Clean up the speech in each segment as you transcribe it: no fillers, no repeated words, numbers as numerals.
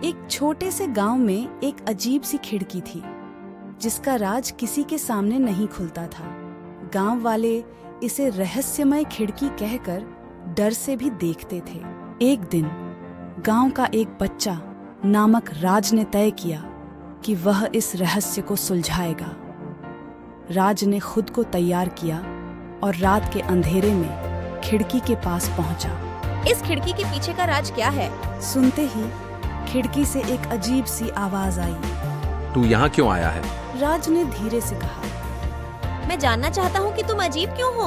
एक छोटे से गांव में एक अजीब सी खिड़की थी जिसका राज किसी के सामने नहीं खुलता था। गांव वाले इसे रहस्यमय खिड़की कहकर डर से भी देखते थे। एक दिन गांव का एक बच्चा नामक राज ने तय किया कि वह इस रहस्य को सुलझाएगा। राज ने खुद को तैयार किया और रात के अंधेरे में खिड़की के पास पहुंचा। इस खिड़की के पीछे का राज क्या है? सुनते ही खिड़की से एक अजीब सी आवाज आई। तू यहाँ क्यों आया है? राज ने धीरे से कहा। मैं जानना चाहता हूँ कि तुम अजीब क्यों हो?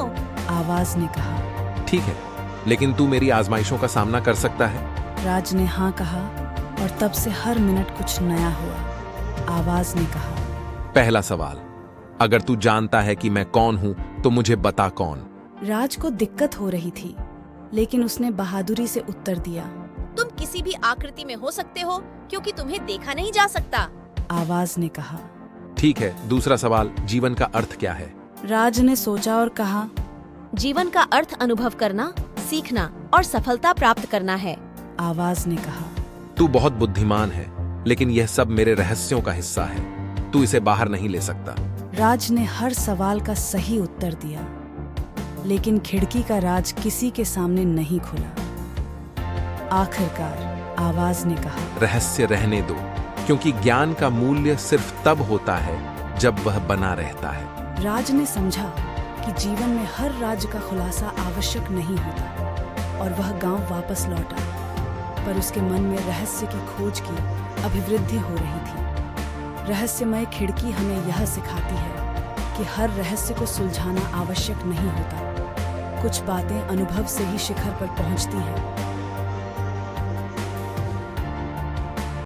आवाज ने कहा। ठीक है, लेकिन तू मेरी आजमाइशों का सामना कर सकता है? राज ने हाँ कहा और तब से हर मिनट कुछ नया हुआ। आवाज ने कहा। पहला सवाल, अगर तू जानता है कि मैं कौन हूँ तो मुझे बता कौन। राज को दिक्कत हो रही थी, लेकिन उसने बहादुरी से उत्तर दिया। तुम किसी भी आकृति में हो सकते हो क्योंकि तुम्हें देखा नहीं जा सकता। आवाज ने कहा। ठीक है, दूसरा सवाल, जीवन का अर्थ क्या है? राज ने सोचा और कहा। जीवन का अर्थ अनुभव करना, सीखना और सफलता प्राप्त करना है। आवाज ने कहा। तू बहुत बुद्धिमान है, लेकिन यह सब मेरे रहस्यों का हिस्सा है। तू इसे बाहर नहीं ले सकता। राज ने हर सवाल का सही उत्तर दिया, लेकिन खिड़की का राज किसी के सामने नहीं खुला। आखिरकार आवाज ने कहा। रहस्य रहने दो, क्योंकि ज्ञान का मूल्य सिर्फ तब होता है जब वह बना रहता है। राज ने समझा कि जीवन में हर राज का खुलासा आवश्यक नहीं होता और वह गांव वापस लौटा, पर उसके मन में रहस्य की खोज की अभिवृद्धि हो रही थी। रहस्यमय खिड़की हमें यह सिखाती है कि हर रहस्य को सुलझाना आवश्यक नहीं होता। कुछ बातें अनुभव से ही शिखर पर पहुंचती हैं